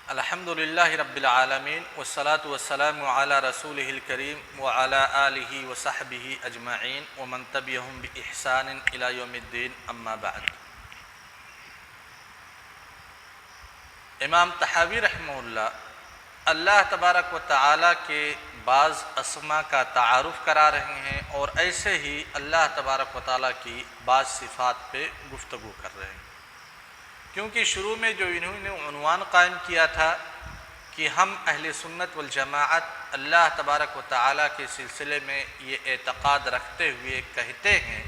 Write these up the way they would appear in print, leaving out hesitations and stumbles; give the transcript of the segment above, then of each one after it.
الحمدللہ رب العالمین والصلاة والسلام علی رسولہ الکریم وعلی آلہ وصحبہ اجمعین ومن تبعہم بإحسان الی یوم الدین اما بعد۔ امام طحاوی رحمہ اللہ تبارک و تعالیٰ کے بعض اسماء کا تعارف کرا رہے ہیں اور ایسے ہی اللہ تبارک و تعالیٰ کی بعض صفات پہ گفتگو کر رہے ہیں، کیونکہ شروع میں جو انہوں نے عنوان قائم کیا تھا کہ ہم اہل سنت والجماعت اللہ تبارک و تعالیٰ کے سلسلے میں یہ اعتقاد رکھتے ہوئے کہتے ہیں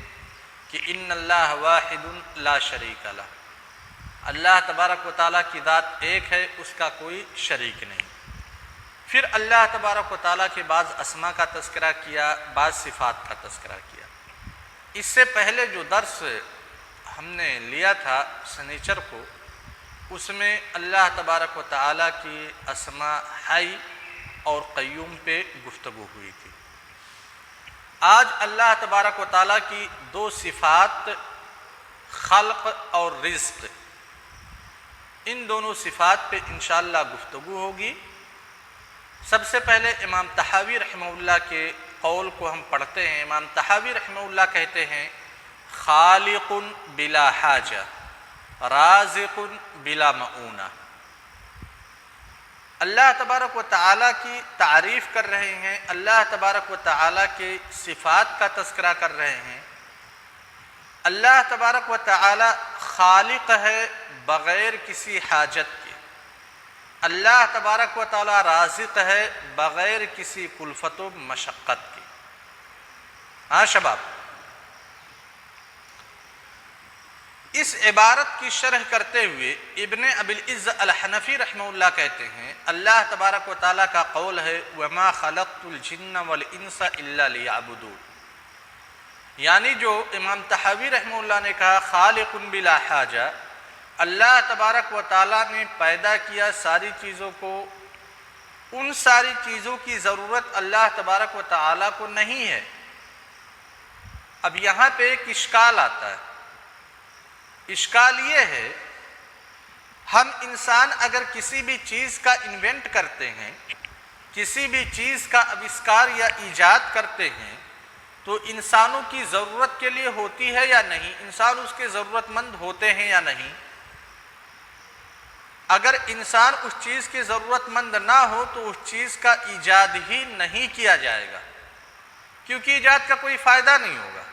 کہ ان اللہ واحد لا شریک لہ، اللہ تبارک و تعالیٰ کی ذات ایک ہے، اس کا کوئی شریک نہیں۔ پھر اللہ تبارک و تعالیٰ کے بعض اسماء کا تذکرہ کیا، بعض صفات کا تذکرہ کیا۔ اس سے پہلے جو درس ہم نے لیا تھا سنیچر کو، اس میں اللہ تبارک و تعالیٰ کی اسماء حی اور قیوم پہ گفتگو ہوئی تھی۔ آج اللہ تبارک و تعالیٰ کی دو صفات خلق اور رزق، ان دونوں صفات پہ انشاءاللہ گفتگو ہوگی۔ سب سے پہلے امام طحاوی رحمہ اللہ کے قول کو ہم پڑھتے ہیں۔ امام طحاوی رحمہ اللہ کہتے ہیں خالق بلا حاجہ رازق بلا معونہ۔ اللہ تبارک و تعالیٰ کی تعریف کر رہے ہیں، اللہ تبارک و تعالیٰ کے صفات کا تذکرہ کر رہے ہیں۔ اللہ تبارک و تعالیٰ خالق ہے بغیر کسی حاجت کے، اللہ تبارک و تعالیٰ رازق ہے بغیر کسی کلفت و مشقت کے۔ ہاں شباب، اس عبارت کی شرح کرتے ہوئے ابن ابی العز الحنفی رحمہ اللہ کہتے ہیں اللہ تبارک و تعالیٰ کا قول ہے وَمَا خَلَقْتُ الْجِنَّ وَالْإِنسَ إِلَّا لِيَعْبُدُونِ، یعنی جو امام طحاوی رحمہ اللہ نے کہا خالق بلا حاجہ، اللہ تبارک و تعالیٰ نے پیدا کیا ساری چیزوں کو، ان ساری چیزوں کی ضرورت اللہ تبارک و تعالیٰ کو نہیں ہے۔ اب یہاں پہ ایک اشکال آتا ہے، اشکال یہ ہے ہم انسان اگر کسی بھی چیز کا انوینٹ کرتے ہیں، کسی بھی چیز کا آوشکار یا ایجاد کرتے ہیں تو انسانوں کی ضرورت کے لیے ہوتی ہے یا نہیں، انسان اس کے ضرورت مند ہوتے ہیں یا نہیں۔ اگر انسان اس چیز کی ضرورت مند نہ ہو تو اس چیز کا ایجاد ہی نہیں کیا جائے گا، کیونکہ ایجاد کا کوئی فائدہ نہیں ہوگا۔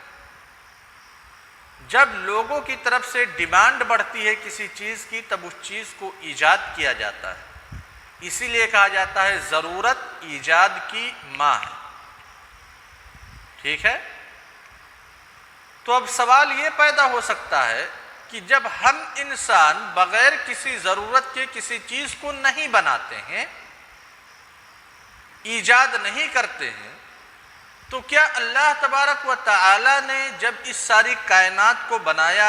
جب لوگوں کی طرف سے ڈیمانڈ بڑھتی ہے کسی چیز کی تب اس چیز کو ایجاد کیا جاتا ہے، اسی لیے کہا جاتا ہے ضرورت ایجاد کی ماں ہے۔ ٹھیک ہے، تو اب سوال یہ پیدا ہو سکتا ہے کہ جب ہم انسان بغیر کسی ضرورت کے کسی چیز کو نہیں بناتے ہیں، ایجاد نہیں کرتے ہیں، تو کیا اللہ تبارک و تعالیٰ نے جب اس ساری کائنات کو بنایا،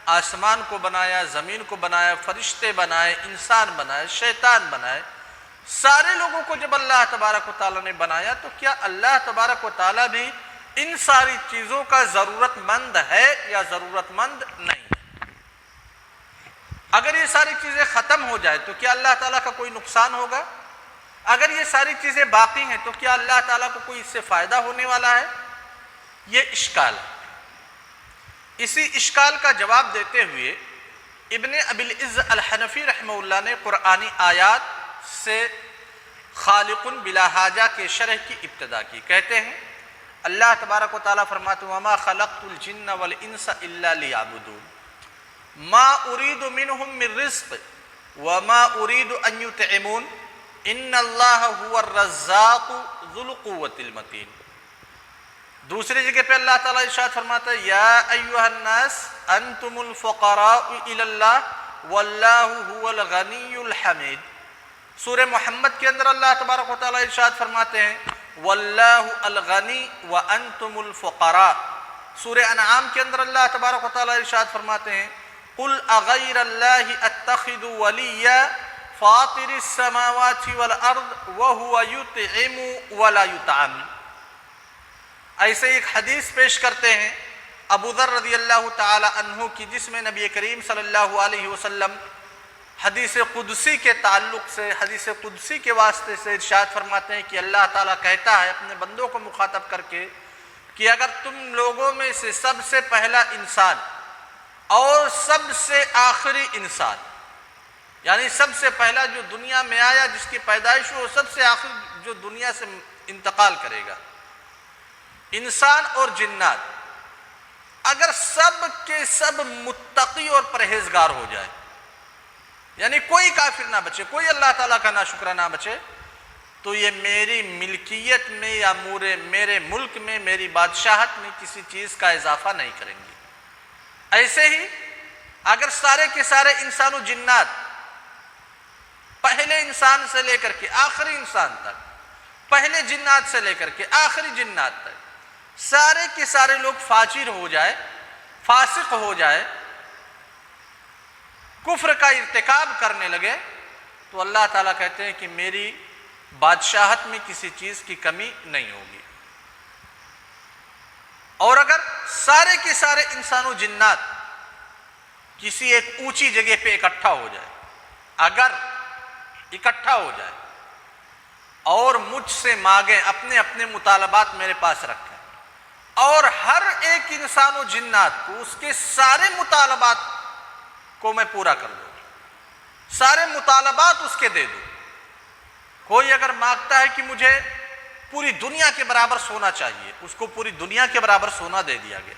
آسمان کو بنایا، زمین کو بنایا، فرشتے بنائے، انسان بنائے، شیطان بنائے، سارے لوگوں کو جب اللہ تبارک و تعالیٰ نے بنایا تو کیا اللہ تبارک و تعالیٰ بھی ان ساری چیزوں کا ضرورت مند ہے یا ضرورت مند نہیں؟ اگر یہ ساری چیزیں ختم ہو جائے تو کیا اللہ تعالیٰ کا کوئی نقصان ہوگا؟ اگر یہ ساری چیزیں باقی ہیں تو کیا اللہ تعالیٰ کو کوئی اس سے فائدہ ہونے والا ہے؟ یہ اشکال ہے۔ اسی اشکال کا جواب دیتے ہوئے ابن ابی العز الحنفی رحمہ اللہ نے قرآنی آیات سے خالق بلا حاجہ کے شرح کی ابتدا کی۔ کہتے ہیں اللہ تبارک و تعالیٰ فرماتے ہیں وَمَا خَلَقْتُ الْجِنَّ وَالْإِنسَ إِلَّا لِيَعْبُدُونِ مَا أُرِيدُ مِنْهُمْ مِنْ رِزْقٍ وَمَا أُرِيدُ أَنْ يُطْعِمُونِ ان اللہ هو الرزاق ذو القوة المتین۔ دوسری جگہ پہ اللہ تعالیٰ ارشاد فرماتا ہے یا ایھا الناس انتم الفقراء الی اللہ واللہ هو الغنی الحمید۔ سورہ محمد کے اندر اللہ تبارک و تعالیٰ ارشاد فرماتے ہیں واللہ الغنی وانتم الفقراء۔ سورہ انعام کے اندر اللہ تبارک و تعالیٰ ارشاد فرماتے ہیں قل اغیر اللہ اتخذ ولیا فاطر السماوات والارض وهو يطعم ولا يطعم۔ ایسے ایک حدیث پیش کرتے ہیں ابو ذر رضی اللہ تعالی عنہ کی، جس میں نبی کریم صلی اللہ علیہ وسلم حدیث قدسی کے تعلق سے، حدیث قدسی کے واسطے سے ارشاد فرماتے ہیں کہ اللہ تعالیٰ کہتا ہے اپنے بندوں کو مخاطب کر کے کہ اگر تم لوگوں میں سے سب سے پہلا انسان اور سب سے آخری انسان، یعنی سب سے پہلا جو دنیا میں آیا جس کی پیدائش ہو، سب سے آخر جو دنیا سے انتقال کرے گا، انسان اور جنات، اگر سب کے سب متقی اور پرہیزگار ہو جائے، یعنی کوئی کافر نہ بچے، کوئی اللہ تعالیٰ کا ناشکرہ نہ بچے، تو یہ میری ملکیت میں یا میرے ملک میں، میری بادشاہت میں کسی چیز کا اضافہ نہیں کریں گے۔ ایسے ہی اگر سارے کے سارے انسان و جنات، پہلے انسان سے لے کر کے آخری انسان تک، پہلے جنات سے لے کر کے آخری جنات تک، سارے کے سارے لوگ فاجر ہو جائے، فاسق ہو جائے، کفر کا ارتکاب کرنے لگے، تو اللہ تعالیٰ کہتے ہیں کہ میری بادشاہت میں کسی چیز کی کمی نہیں ہوگی۔ اور اگر سارے کے سارے انسان و جنات کسی ایک اونچی جگہ پہ اکٹھا ہو جائے، اگر اکٹھا ہو جائے اور مجھ سے مانگیں، اپنے اپنے مطالبات میرے پاس رکھیں، اور ہر ایک انسان و جنات کو اس کے سارے مطالبات کو میں پورا کر دوں، سارے مطالبات اس کے دے دوں۔ کوئی اگر مانگتا ہے کہ مجھے پوری دنیا کے برابر سونا چاہیے، اس کو پوری دنیا کے برابر سونا دے دیا گیا۔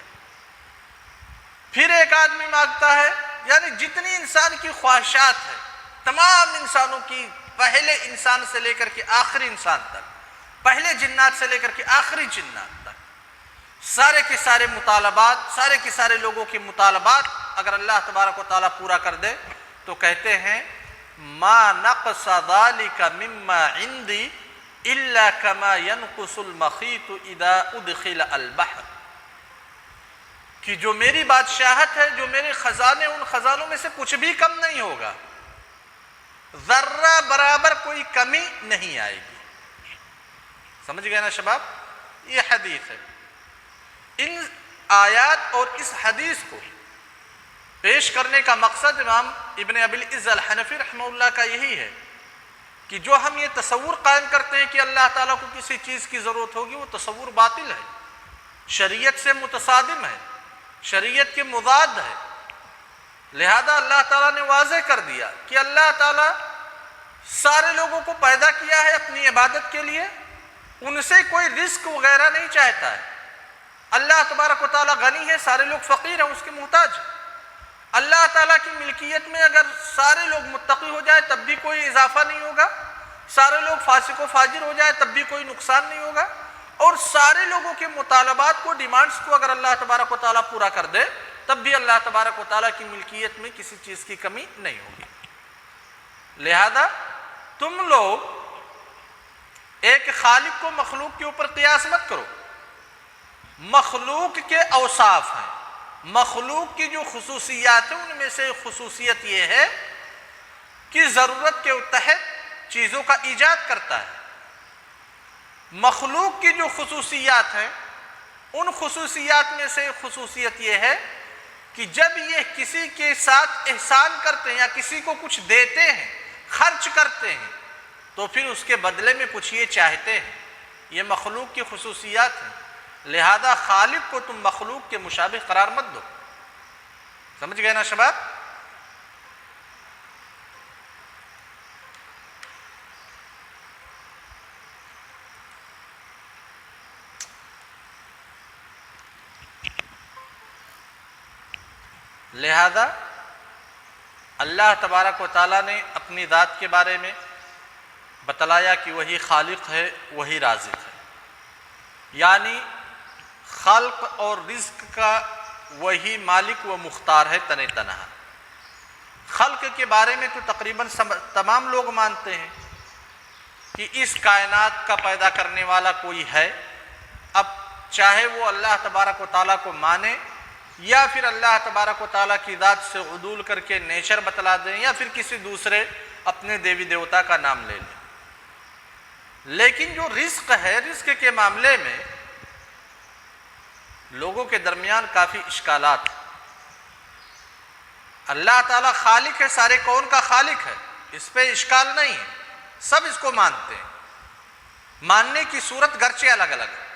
پھر ایک آدمی مانگتا ہے، یعنی جتنی انسان کی خواہشات ہے، تمام انسانوں کی، پہلے انسان سے لے کر کے آخری انسان تک، پہلے جنات سے لے کر کے آخری جنات تک، سارے کے سارے مطالبات، سارے کے سارے لوگوں کے مطالبات اگر اللہ تبارک و تعالیٰ پورا کر دے تو کہتے ہیں ما نقص ذلك مما عندي الا كما ينقص المخيط اذا ادخل البحر، کہ جو میری بادشاہت ہے، جو میرے خزانے، ان خزانوں میں سے کچھ بھی کم نہیں ہوگا، ذرہ برابر کوئی کمی نہیں آئے گی۔ سمجھ گئے نا شباب؟ یہ حدیث ہے۔ ان آیات اور اس حدیث کو پیش کرنے کا مقصد امام ابن ابی العز الحنفی رحمہ اللہ کا یہی ہے کہ جو ہم یہ تصور قائم کرتے ہیں کہ اللہ تعالیٰ کو کسی چیز کی ضرورت ہوگی، وہ تصور باطل ہے، شریعت سے متصادم ہے، شریعت کے مضاد ہے۔ لہذا اللہ تعالیٰ نے واضح کر دیا کہ اللہ تعالیٰ سارے لوگوں کو پیدا کیا ہے اپنی عبادت کے لیے، ان سے کوئی رزق وغیرہ نہیں چاہتا ہے۔ اللہ تبارک و تعالیٰ غنی ہے، سارے لوگ فقیر ہیں، اس کے محتاج ہیں۔ اللہ تعالیٰ کی ملکیت میں اگر سارے لوگ متقی ہو جائے تب بھی کوئی اضافہ نہیں ہوگا، سارے لوگ فاسق و فاجر ہو جائے تب بھی کوئی نقصان نہیں ہوگا، اور سارے لوگوں کے مطالبات کو، ڈیمانڈز کو اگر اللہ تبارک و تعالیٰ پورا کر دے تب بھی اللہ تبارک و تعالیٰ کی ملکیت میں کسی چیز کی کمی نہیں ہوگی۔ لہذا تم لوگ ایک خالق کو مخلوق کے اوپر قیاس مت کرو۔ مخلوق کے اوصاف ہیں، مخلوق کی جو خصوصیات ہیں، ان میں سے خصوصیت یہ ہے کہ ضرورت کے تحت چیزوں کا ایجاد کرتا ہے۔ مخلوق کی جو خصوصیات ہیں، ان خصوصیات میں سے خصوصیت یہ ہے کہ جب یہ کسی کے ساتھ احسان کرتے ہیں یا کسی کو کچھ دیتے ہیں، خرچ کرتے ہیں، تو پھر اس کے بدلے میں کچھ یہ چاہتے ہیں۔ یہ مخلوق کی خصوصیات ہیں، لہذا خالق کو تم مخلوق کے مشابہ قرار مت دو۔ سمجھ گئے نا شباب؟ لہذا اللہ تبارک و تعالیٰ نے اپنی ذات کے بارے میں بتلایا کہ وہی خالق ہے، وہی رازق ہے، یعنی خلق اور رزق کا وہی مالک و مختار ہے تن تنہا۔ خلق کے بارے میں تو تقریباً تمام لوگ مانتے ہیں کہ اس کائنات کا پیدا کرنے والا کوئی ہے۔ اب چاہے وہ اللہ تبارک و تعالیٰ کو مانے یا پھر اللہ تبارک و تعالیٰ کی ذات سے عدول کر کے نیچر بتلا دیں یا پھر کسی دوسرے اپنے دیوی دیوتا کا نام لے لیں، لیکن جو رزق ہے، رزق کے معاملے میں لوگوں کے درمیان کافی اشکالات ہیں۔ اللہ تعالیٰ خالق ہے، سارے کون کا خالق ہے، اس پہ اشکال نہیں ہے، سب اس کو مانتے ہیں، ماننے کی صورت گرچہ الگ الگ ہے،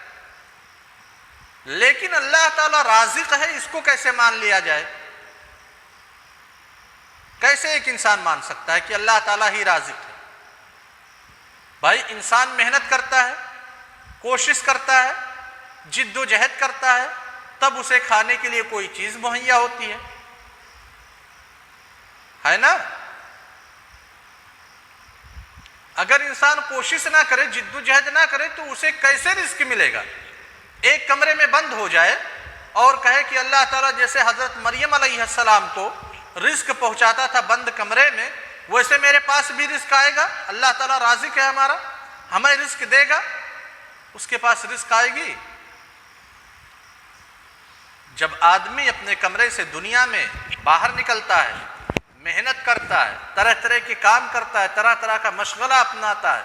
لیکن اللہ تعالیٰ رازق ہے، اس کو کیسے مان لیا جائے؟ کیسے ایک انسان مان سکتا ہے کہ اللہ تعالیٰ ہی رازق ہے؟ بھائی انسان محنت کرتا ہے، کوشش کرتا ہے، جد و جہد کرتا ہے، تب اسے کھانے کے لیے کوئی چیز مہیا ہوتی ہے نا؟ اگر انسان کوشش نہ کرے، جد و جہد نہ کرے، تو اسے کیسے رزق ملے گا؟ ایک کمرے میں بند ہو جائے اور کہے کہ اللہ تعالیٰ جیسے حضرت مریم علیہ السلام کو رزق پہنچاتا تھا بند کمرے میں، ویسے میرے پاس بھی رزق آئے گا، اللہ تعالیٰ رازق ہے ہمارا، ہمیں رزق دے گا، اس کے پاس رزق آئے گی؟ جب آدمی اپنے کمرے سے دنیا میں باہر نکلتا ہے، محنت کرتا ہے، طرح طرح کے کام کرتا ہے، طرح طرح کا مشغلہ اپناتا ہے،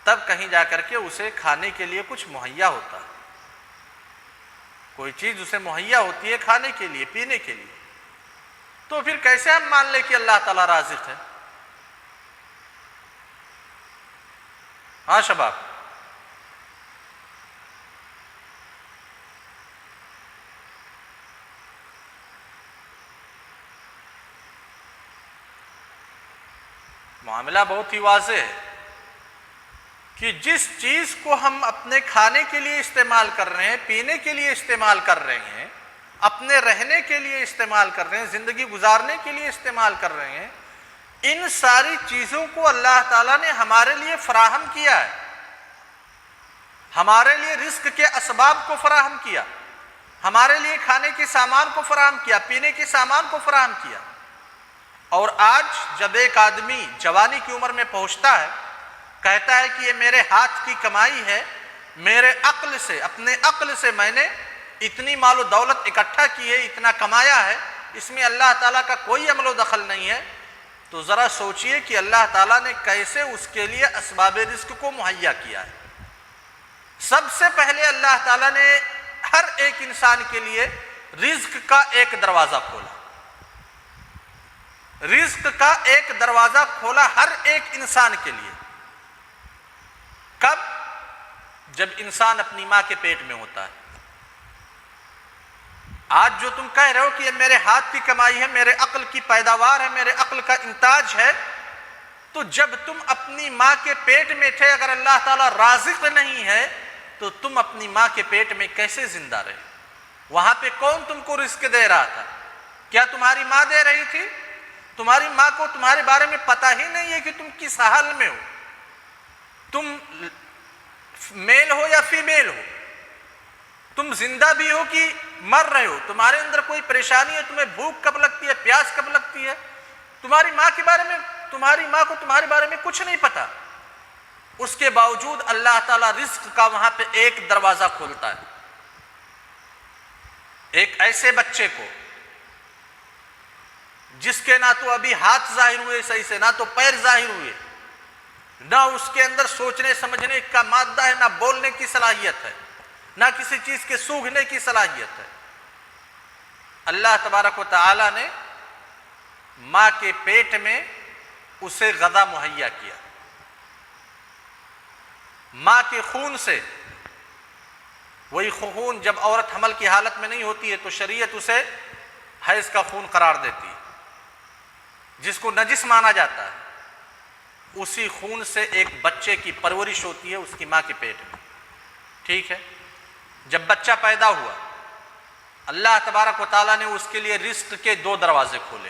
تب کہیں جا کر کے اسے کھانے کے لیے کچھ مہیا ہوتا ہے، کوئی چیز اسے مہیا ہوتی ہے کھانے کے لیے، پینے کے لیے، تو پھر کیسے ہم مان لیں کہ اللہ تعالیٰ رازق ہے؟ ہاں شباب، معاملہ بہت ہی واضح ہے کہ جس چیز کو ہم اپنے کھانے کے لیے استعمال کر رہے ہیں، پینے کے لیے استعمال کر رہے ہیں، اپنے رہنے کے لیے استعمال کر رہے ہیں، زندگی گزارنے کے لیے استعمال کر رہے ہیں، ان ساری چیزوں کو اللہ تعالیٰ نے ہمارے لیے فراہم کیا ہے، ہمارے لیے رزق کے اسباب کو فراہم کیا، ہمارے لیے کھانے کے سامان کو فراہم کیا، پینے کے سامان کو فراہم کیا۔ اور آج جب ایک آدمی جوانی کی عمر میں پہنچتا ہے، کہتا ہے کہ یہ میرے ہاتھ کی کمائی ہے، میرے عقل سے، اپنے عقل سے میں نے اتنی مال و دولت اکٹھا کی ہے، اتنا کمایا ہے، اس میں اللہ تعالیٰ کا کوئی عمل و دخل نہیں ہے، تو ذرا سوچئے کہ اللہ تعالیٰ نے کیسے اس کے لیے اسباب رزق کو مہیا کیا ہے۔ سب سے پہلے اللہ تعالیٰ نے ہر ایک انسان کے لیے رزق کا ایک دروازہ کھولا، رزق کا ایک دروازہ کھولا ہر ایک انسان کے لیے۔ کب؟ جب انسان اپنی ماں کے پیٹ میں ہوتا ہے۔ آج جو تم کہہ رہے ہو کہ یہ میرے ہاتھ کی کمائی ہے، میرے عقل کی پیداوار ہے، میرے عقل کا انتاج ہے، تو جب تم اپنی ماں کے پیٹ میں تھے، اگر اللہ تعالیٰ رازق نہیں ہے تو تم اپنی ماں کے پیٹ میں کیسے زندہ رہے؟ وہاں پہ کون تم کو رزق دے رہا تھا؟ کیا تمہاری ماں دے رہی تھی؟ تمہاری ماں کو تمہارے بارے میں پتہ ہی نہیں ہے کہ تم کس حال میں ہو، تم میل ہو یا فیمیل ہو، تم زندہ بھی ہو کہ مر رہے ہو، تمہارے اندر کوئی پریشانی ہے، تمہیں بھوک کب لگتی ہے، پیاس کب لگتی ہے، تمہاری ماں کے بارے میں، تمہاری ماں کو تمہارے بارے میں کچھ نہیں پتا۔ اس کے باوجود اللہ تعالیٰ رزق کا وہاں پہ ایک دروازہ کھولتا ہے، ایک ایسے بچے کو جس کے نہ تو ابھی ہاتھ ظاہر ہوئے صحیح سے، نہ تو پیر ظاہر ہوئے، نہ اس کے اندر سوچنے سمجھنے کا مادہ ہے، نہ بولنے کی صلاحیت ہے، نہ کسی چیز کے سونگھنے کی صلاحیت ہے، اللہ تبارک و تعالی نے ماں کے پیٹ میں اسے غذا مہیا کیا، ماں کے خون سے۔ وہی خون جب عورت حمل کی حالت میں نہیں ہوتی ہے تو شریعت اسے حیض کا خون قرار دیتی ہے، جس کو نجس مانا جاتا ہے، اسی خون سے ایک بچے کی پرورش ہوتی ہے اس کی ماں کے پیٹ میں، ٹھیک ہے؟ جب بچہ پیدا ہوا، اللہ تبارک و تعالیٰ نے اس کے لیے رزق کے دو دروازے کھولے۔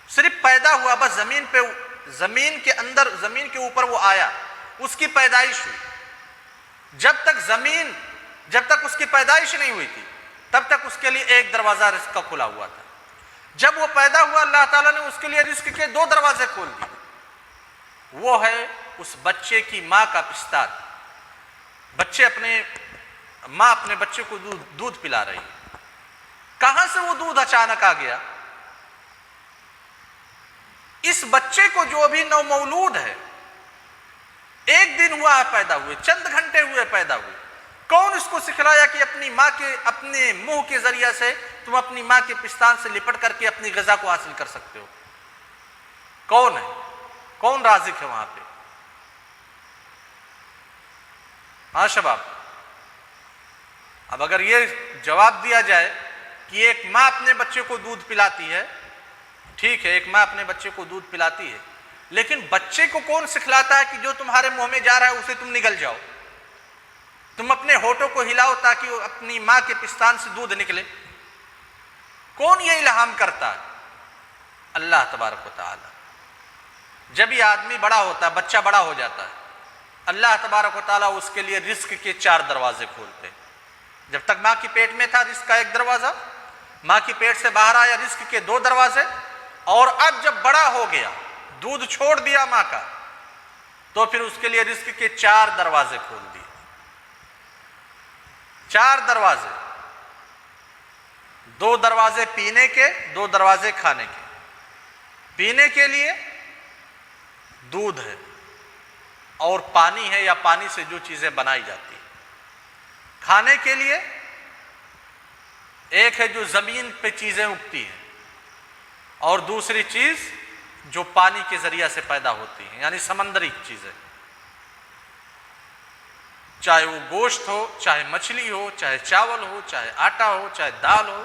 صرف پیدا ہوا، بس زمین پہ، زمین کے اندر، زمین کے اوپر وہ آیا، اس کی پیدائش ہوئی۔ جب تک اس کی پیدائش نہیں ہوئی تھی تب تک اس کے لیے ایک دروازہ رزق کا کھلا ہوا تھا۔ جب وہ پیدا ہوا، اللہ تعالیٰ نے اس کے لیے رزق کے دو دروازے کھول دیے۔ وہ ہے اس بچے کی ماں کا پستان، ماں اپنے بچے کو دودھ پلا رہی ہے۔ کہاں سے وہ دودھ اچانک آ گیا؟ اس بچے کو جو ابھی نو مولود ہے، ایک دن ہوا ہے پیدا ہوئے، چند گھنٹے ہوئے پیدا ہوئے، کون اس کو سکھلایا کہ اپنی ماں کے، اپنے منہ کے ذریعہ سے تم اپنی ماں کے پستان سے لپٹ کر کے اپنی غذا کو حاصل کر سکتے ہو؟ کون ہے؟ کون رازق ہے وہاں پہ؟ ہاں شباب، اب اگر یہ جواب دیا جائے کہ ایک ماں اپنے بچے کو دودھ پلاتی ہے، ٹھیک ہے، ایک ماں اپنے بچے کو دودھ پلاتی ہے، لیکن بچے کو کون سکھلاتا ہے کہ جو تمہارے منہ میں جا رہا ہے اسے تم نگل جاؤ، تم اپنے ہونٹوں کو ہلاؤ تاکہ اپنی ماں کے پستان سے دودھ نکلے؟ کون یہ الہام کرتا ہے؟ اللہ تبارک و تعالی۔ جب یہ آدمی بڑا ہوتا ہے، بچہ بڑا ہو جاتا ہے، اللہ تبارک و تعالیٰ اس کے لیے رزق کے 4 دروازے کھولتے ہیں۔ جب تک ماں کی پیٹ میں تھا رزق کا 1 دروازہ، ماں کی پیٹ سے باہر آیا رزق کے 2 دروازے، اور اب جب بڑا ہو گیا، دودھ چھوڑ دیا ماں کا، تو پھر اس کے لیے رزق کے 4 دروازے کھول دیے۔ 4 دروازے، 2 دروازے پینے کے، 2 دروازے کھانے کے۔ پینے کے لیے دودھ ہے اور پانی ہے یا پانی سے جو چیزیں بنائی جاتی ہیں۔ کھانے کے لیے ایک ہے جو زمین پہ چیزیں اگتی ہیں، اور دوسری چیز جو پانی کے ذریعہ سے پیدا ہوتی ہیں، یعنی سمندری چیزیں، چاہے وہ گوشت ہو، چاہے مچھلی ہو، چاہے چاول ہو، چاہے آٹا ہو، چاہے دال ہو۔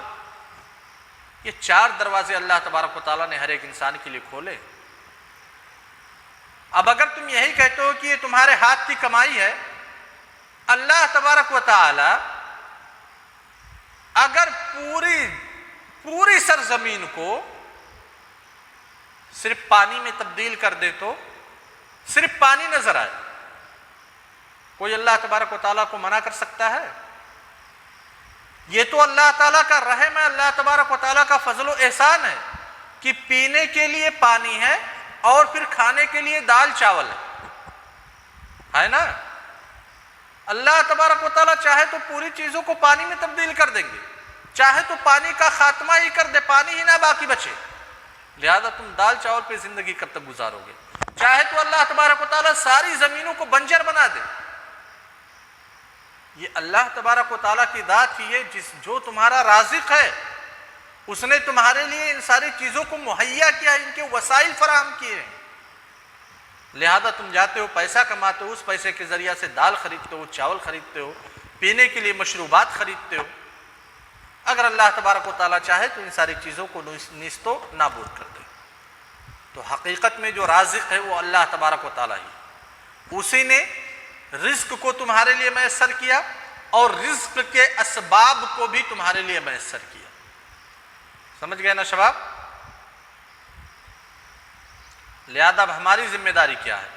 یہ 4 دروازے اللہ تبارک و تعالیٰ نے ہر ایک انسان کے لیے کھولے۔ اب اگر تم یہی کہتے ہو کہ یہ تمہارے ہاتھ کی کمائی ہے، اللہ تبارک و تعالی اگر پوری سرزمین کو صرف پانی میں تبدیل کر دے تو صرف پانی نظر آئے، کوئی اللہ تبارک و تعالیٰ کو منع کر سکتا ہے؟ یہ تو اللہ تعالیٰ کا رحم ہے، اللہ تبارک و تعالیٰ کا فضل و احسان ہے کہ پینے کے لیے پانی ہے اور پھر کھانے کے لیے دال چاول ہے نا؟ اللہ تبارک و تعالیٰ چاہے تو پوری چیزوں کو پانی میں تبدیل کر دیں گے، چاہے تو پانی کا خاتمہ ہی کر دے، پانی ہی نہ باقی بچے، لہذا تم دال چاول پہ زندگی کب تک گزارو گے؟ چاہے تو اللہ تبارک و تعالیٰ ساری زمینوں کو بنجر بنا دے۔ یہ اللہ تبارک و تعالیٰ کی ذات ہی ہے جو تمہارا رازق ہے، اس نے تمہارے لیے ان ساری چیزوں کو مہیا کیا، ان کے وسائل فراہم کیے ہیں، لہذا تم جاتے ہو پیسہ کماتے ہو، اس پیسے کے ذریعہ سے دال خریدتے ہو، چاول خریدتے ہو، پینے کے لیے مشروبات خریدتے ہو۔ اگر اللہ تبارک و تعالیٰ چاہے تو ان ساری چیزوں کو نیست و نابود کر دے۔ تو حقیقت میں جو رازق ہے وہ اللہ تبارک و تعالیٰ ہی، اسی نے رزق کو تمہارے لیے میسر کیا اور رزق کے اسباب کو بھی تمہارے لیے میسر کیا۔ سمجھ گئے نا شباب؟ لہذا اب ہماری ذمہ داری کیا ہے؟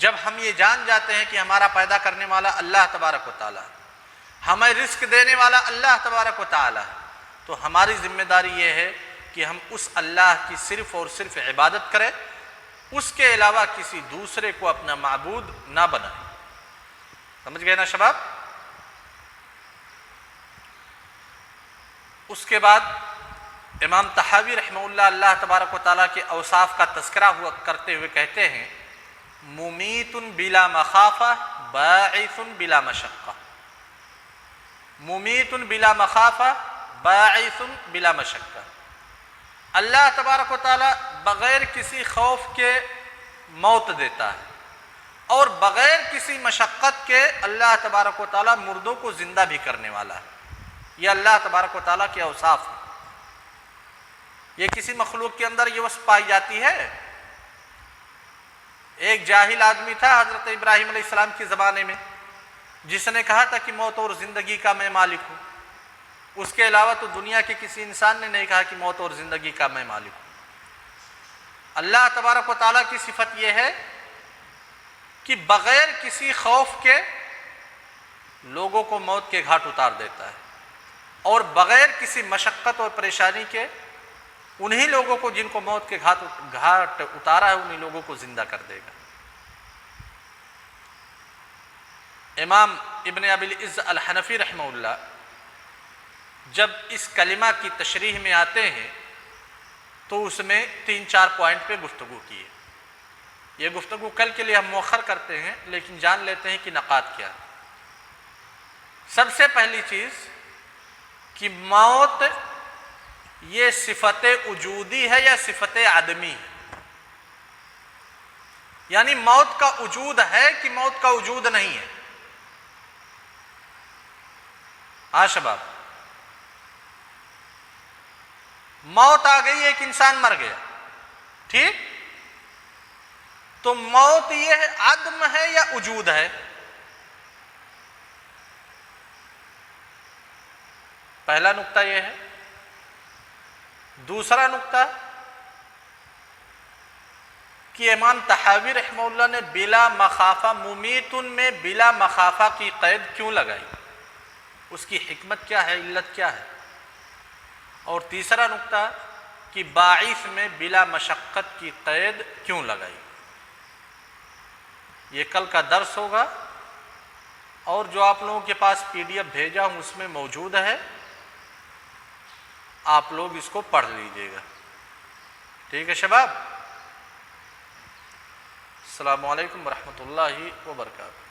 جب ہم یہ جان جاتے ہیں کہ ہمارا پیدا کرنے والا اللہ تبارک و تعالیٰ، ہمیں رزق دینے والا اللہ تبارک و تعالیٰ، تو ہماری ذمہ داری یہ ہے کہ ہم اس اللہ کی صرف اور صرف عبادت کریں، اس کے علاوہ کسی دوسرے کو اپنا معبود نہ بنائیں۔ سمجھ گئے نا شباب؟ اس کے بعد امام طحاوی رحمہ اللہ اللہ تبارک و تعالیٰ کے اوصاف کا تذکرہ ہوا کرتے ہوئے کہتے ہیں، ممیت بلا مخافہ باعث بلا مشقہ۔ ممیت بلا مخافہ باعث بلا مشقہ۔ اللہ تبارک و تعالیٰ بغیر کسی خوف کے موت دیتا ہے، اور بغیر کسی مشقت کے اللہ تبارک و تعالیٰ مردوں کو زندہ بھی کرنے والا ہے۔ یہ اللہ تبارک و تعالیٰ کے اوصاف ہیں۔ یہ کسی مخلوق کے اندر یہ وصف پائی جاتی ہے؟ ایک جاہل آدمی تھا حضرت ابراہیم علیہ السلام کے زمانے میں، جس نے کہا تھا کہ موت اور زندگی کا میں مالک ہوں۔ اس کے علاوہ تو دنیا کے کسی انسان نے نہیں کہا کہ موت اور زندگی کا میں مالک ہوں۔ اللہ تبارک و تعالیٰ کی صفت یہ ہے کہ بغیر کسی خوف کے لوگوں کو موت کے گھاٹ اتار دیتا ہے، اور بغیر کسی مشقت اور پریشانی کے انہی لوگوں کو جن کو موت کے گھاٹ اتارا ہے انہی لوگوں کو زندہ کر دے گا۔ امام ابن ابی العز الحنفی رحمہ اللہ جب اس کلمہ کی تشریح میں آتے ہیں تو اس میں 3-4 پوائنٹ پہ گفتگو کی ہے۔ یہ گفتگو کل کے لیے ہم مؤخر کرتے ہیں، لیکن جان لیتے ہیں کہ نقاط کیا ہے۔ سب سے پہلی چیز کہ موت یہ صفت وجودی ہے یا صفت عدمی ہے، یعنی موت کا وجود ہے کہ موت کا وجود نہیں ہے۔ ہاں شباب، موت آ گئی، ایک انسان مر گیا، ٹھیک، تو موت یہ عدم ہے یا وجود ہے؟ پہلا نقطہ یہ ہے۔ دوسرا نقطہ کہ امام طحاوی رحمہ اللہ نے بلا مخافہ ممیتن میں بلا مخافہ کی قید کیوں لگائی، اس کی حکمت کیا ہے، علت کیا ہے؟ اور تیسرا نقطہ کہ باعث میں بلا مشقت کی قید کیوں لگائی؟ یہ کل کا درس ہوگا، اور جو آپ لوگوں کے پاس PDF بھیجا ہوں اس میں موجود ہے، آپ لوگ اس کو پڑھ لیجئے گا، ٹھیک ہے شباب؟ السلام علیکم ورحمۃ اللہ وبرکاتہ۔